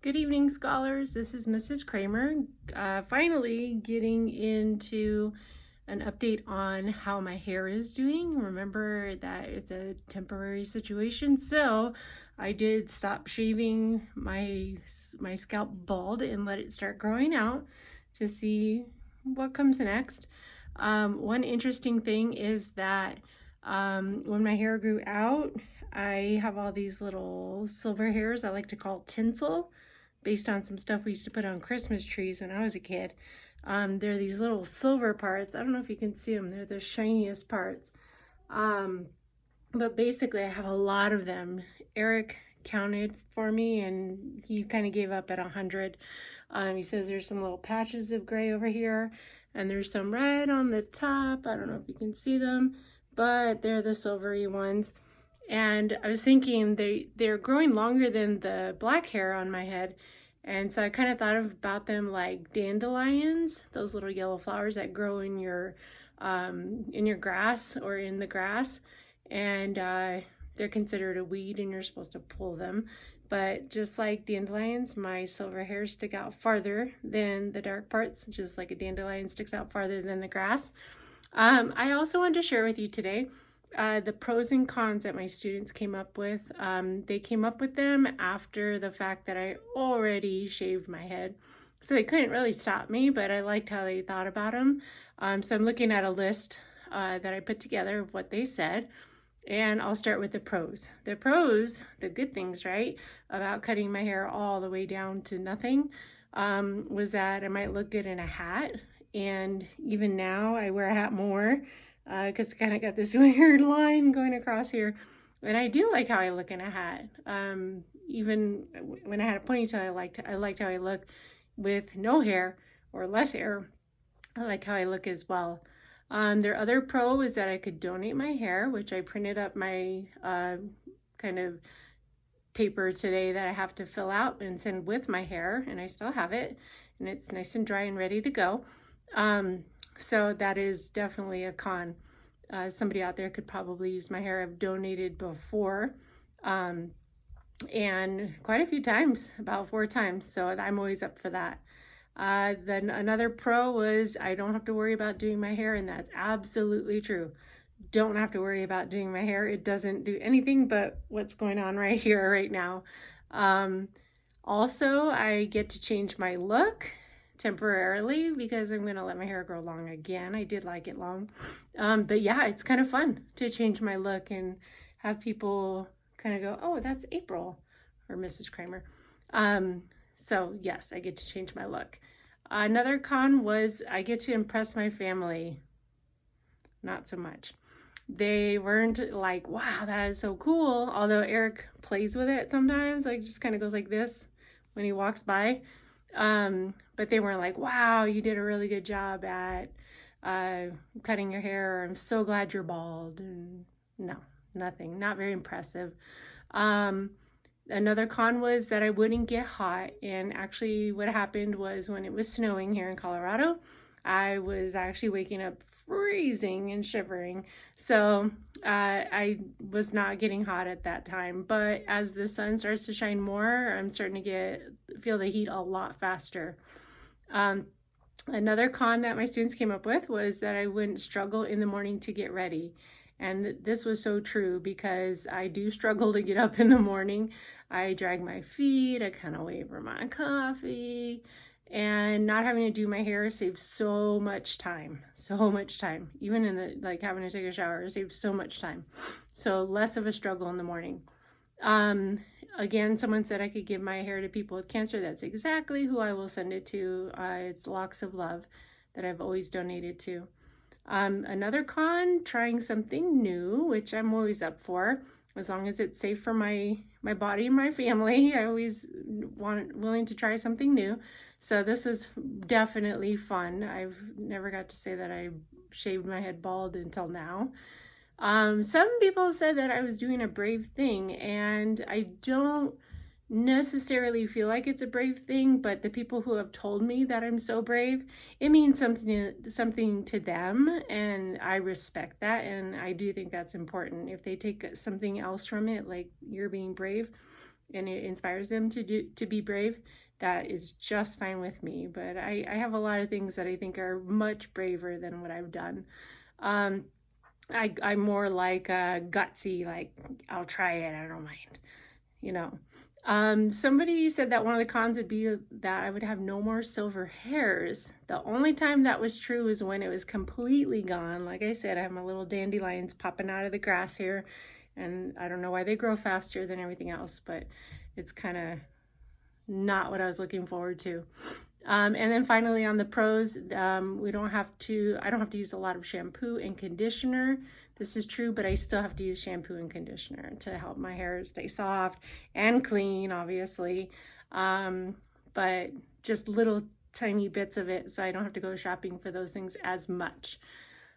Good evening, scholars. This is Mrs. Kramer. Finally getting into an update on how my hair is doing. Remember that it's a temporary situation, so I did stop shaving my scalp bald and let it start growing out to see what comes next. One interesting thing is that when my hair grew out, I have all these little silver hairs I like to call tinsel, based on some stuff we used to put on Christmas trees when I was a kid. They're these little silver parts. I don't know if you can see them. They're the shiniest parts. But basically I have a lot of them. Eric counted for me and he kind of gave up at 100. He says there's some little patches of gray over here and there's some red on the top. I don't know if you can see them, but they're the silvery ones. And I was thinking they're growing longer than the black hair on my head. And so I kind of thought about them like dandelions, those little yellow flowers that grow in your grass or in the grass. And they're considered a weed and you're supposed to pull them. But just like dandelions, my silver hairs stick out farther than the dark parts, just like a dandelion sticks out farther than the grass. I also wanted to share with you today the pros and cons that my students came up with. They came up with them after the fact that I already shaved my head. So they couldn't really stop me, but I liked how they thought about them. So I'm looking at a list that I put together of what they said. And I'll start with the pros. The pros, the good things, right, about cutting my hair all the way down to nothing, was that I might look good in a hat. And even now I wear a hat more because I kind of got this weird line going across here. And I do like how I look in a hat. Even when I had a ponytail, I liked how I look with no hair or less hair. I like how I look as well. Their other pro is that I could donate my hair, which I printed up my kind of paper today that I have to fill out and send with my hair, and I still have it, and it's nice and dry and ready to go. So that is definitely a con. Somebody out there could probably use my hair. I've donated before, and quite a few times, about 4 times, so I'm always up for that. Then another pro was I don't have to worry about doing my hair, and that's absolutely true. Don't have to worry about doing my hair. It doesn't do anything but what's going on right here, right now. Also, I get to change my look temporarily because I'm going to let my hair grow long again. I did like it long. But yeah, it's kind of fun to change my look and have people kind of go, oh, that's April or Mrs. Kramer. So yes, I get to change my look. Another con was I get to impress my family. Not so much. They weren't like, wow, that is so cool. Although Eric plays with it sometimes, like just kind of goes like this when he walks by. But they weren't like, wow, you did a really good job at cutting your hair. I'm so glad you're bald. And no, nothing, not very impressive. Another con was that I wouldn't get hot. And actually what happened was when it was snowing here in Colorado, I was actually waking up freezing and shivering. So I was not getting hot at that time. But as the sun starts to shine more, I'm starting to feel the heat a lot faster. Another con that my students came up with was that I wouldn't struggle in the morning to get ready. And this was so true because I do struggle to get up in the morning. I drag my feet, I kind of wait for my coffee, and not having to do my hair saves so much time, Even in the, like having to take a shower, it saves so much time. So less of a struggle in the morning. Again, someone said I could give my hair to people with cancer. That's exactly who I will send it to. It's Locks of Love that I've always donated to. Another con, trying something new, which I'm always up for, as long as it's safe for my body and my family. I always willing to try something new. So this is definitely fun. I've never got to say that I shaved my head bald until now. Some people said that I was doing a brave thing, and I don't necessarily feel like it's a brave thing, but the people who have told me that I'm so brave, it means something to them, and I respect that, and I do think that's important. If they take something else from it, like you're being brave, and it inspires them to be brave, that is just fine with me. But I have a lot of things that I think are much braver than what I've done. I'm more like gutsy, like I'll try it, I don't mind, you know. Somebody said that one of the cons would be that I would have no more silver hairs. The only time that was true is when it was completely gone. Like I said, I have my little dandelions popping out of the grass here, and I don't know why they grow faster than everything else, but it's kind of not what I was looking forward to. And then finally on the pros, I don't have to use a lot of shampoo and conditioner. This is true, but I still have to use shampoo and conditioner to help my hair stay soft and clean, obviously. But just little tiny bits of it, so I don't have to go shopping for those things as much.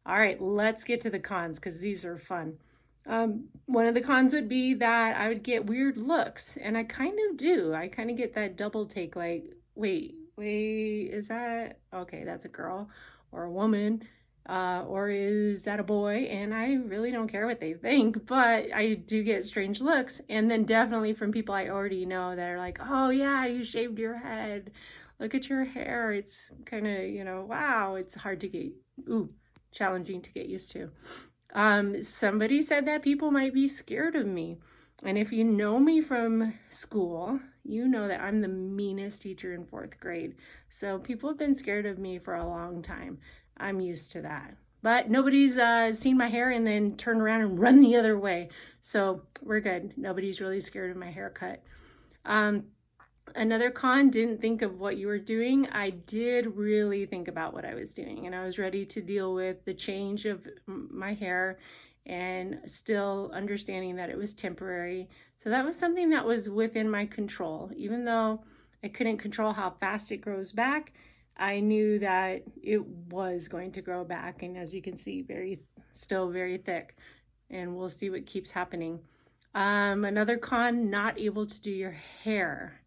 All right, let's get to the cons, because these are fun. One of the cons would be that I would get weird looks, and I kind of do. I kind of get that double take, like, wait, is that, okay, that's a girl or a woman, or is that a boy? And I really don't care what they think, but I do get strange looks. And then definitely from people I already know that are like, oh yeah, you shaved your head, look at your hair. It's kind of, you know, wow, it's hard to get, challenging to get used to. Somebody said that people might be scared of me. And if you know me from school, you know that I'm the meanest teacher in 4th grade. So people have been scared of me for a long time. I'm used to that. But nobody's seen my hair and then turn around and run the other way. So we're good. Nobody's really scared of my haircut. Another con, didn't think of what you were doing. I did really think about what I was doing, and I was ready to deal with the change of my hair and still understanding that it was temporary. So that was something that was within my control. Even though I couldn't control how fast it grows back, I knew that it was going to grow back. And as you can see, still very thick, and we'll see what keeps happening. Another con, not able to do your hair.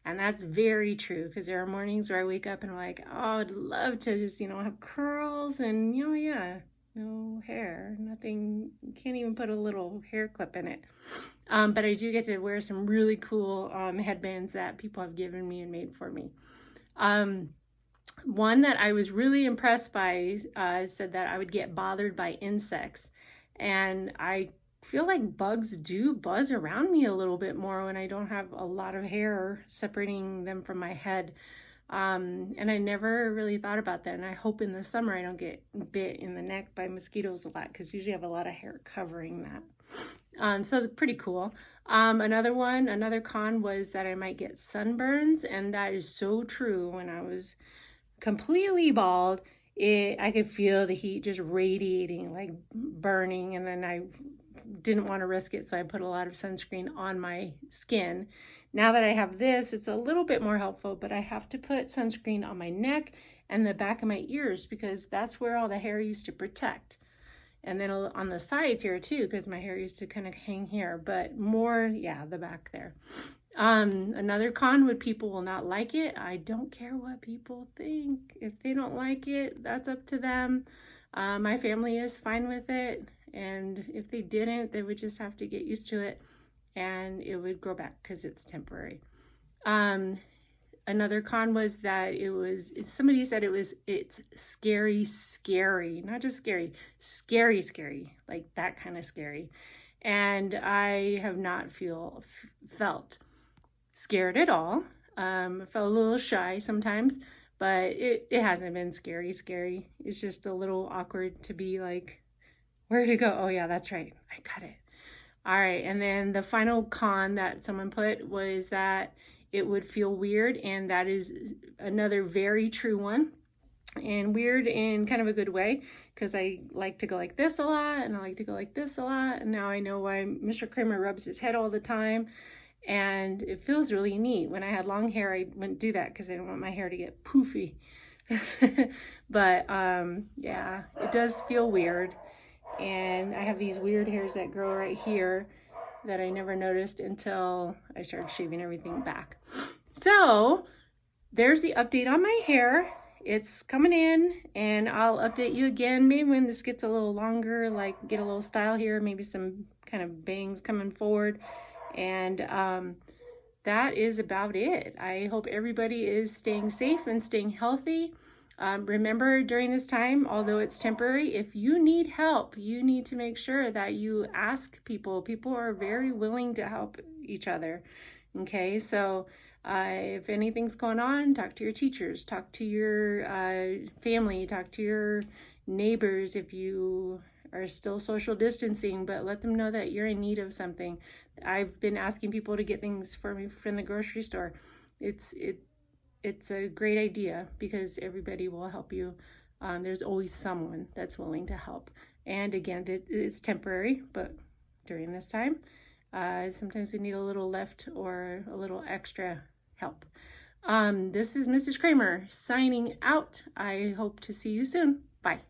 And that's very true, because there are mornings where I wake up and I'm like, oh, I'd love to just, have curls and, no hair, nothing, can't even put a little hair clip in it. But I do get to wear some really cool headbands that people have given me and made for me. One that I was really impressed by said that I would get bothered by insects. And I feel like bugs do buzz around me a little bit more when I don't have a lot of hair separating them from my head. And I never really thought about that. And I hope in the summer I don't get bit in the neck by mosquitoes a lot, because usually I have a lot of hair covering that. So pretty cool. Another con was that I might get sunburns, and that is so true. When I was completely bald, I could feel the heat just radiating, like burning, and then I didn't want to risk it, so I put a lot of sunscreen on my skin. Now that I have this, it's a little bit more helpful, but I have to put sunscreen on my neck and the back of my ears, because that's where all the hair used to protect. And then on the sides here too, because my hair used to kind of hang here, but more, the back there. Another con would people will not like it. I don't care what people think. If they don't like it, that's up to them. My family is fine with it. And if they didn't, they would just have to get used to it, and it would grow back because it's temporary. Another con was that somebody said it's scary, not just scary, like that kind of scary. And I have not felt scared at all. I felt a little shy sometimes, but it hasn't been scary. It's just a little awkward to be like, where to go? Oh yeah, that's right, I got it. All right, and then the final con that someone put was that it would feel weird, and that is another very true one. And weird in kind of a good way, because I like to go like this a lot, and I like to go like this a lot, and now I know why Mr. Kramer rubs his head all the time, and it feels really neat. When I had long hair, I wouldn't do that because I didn't want my hair to get poofy. But yeah, it does feel weird. And I have these weird hairs that grow right here that I never noticed until I started shaving everything back. So there's the update on my hair. It's coming in, and I'll update you again maybe when this gets a little longer, like get a little style here, maybe some kind of bangs coming forward. And that is about it. I hope everybody is staying safe and staying healthy. Remember, during this time, although it's temporary, if you need help, you need to make sure that you ask people. People are very willing to help each other. Okay, so if anything's going on, talk to your teachers, talk to your family, talk to your neighbors if you are still social distancing, but let them know that you're in need of something. I've been asking people to get things for me from the grocery store. It's a great idea because everybody will help you. There's always someone that's willing to help. And again, it's temporary, but during this time, sometimes we need a little left or a little extra help. This is Mrs. Kramer signing out. I hope to see you soon. Bye.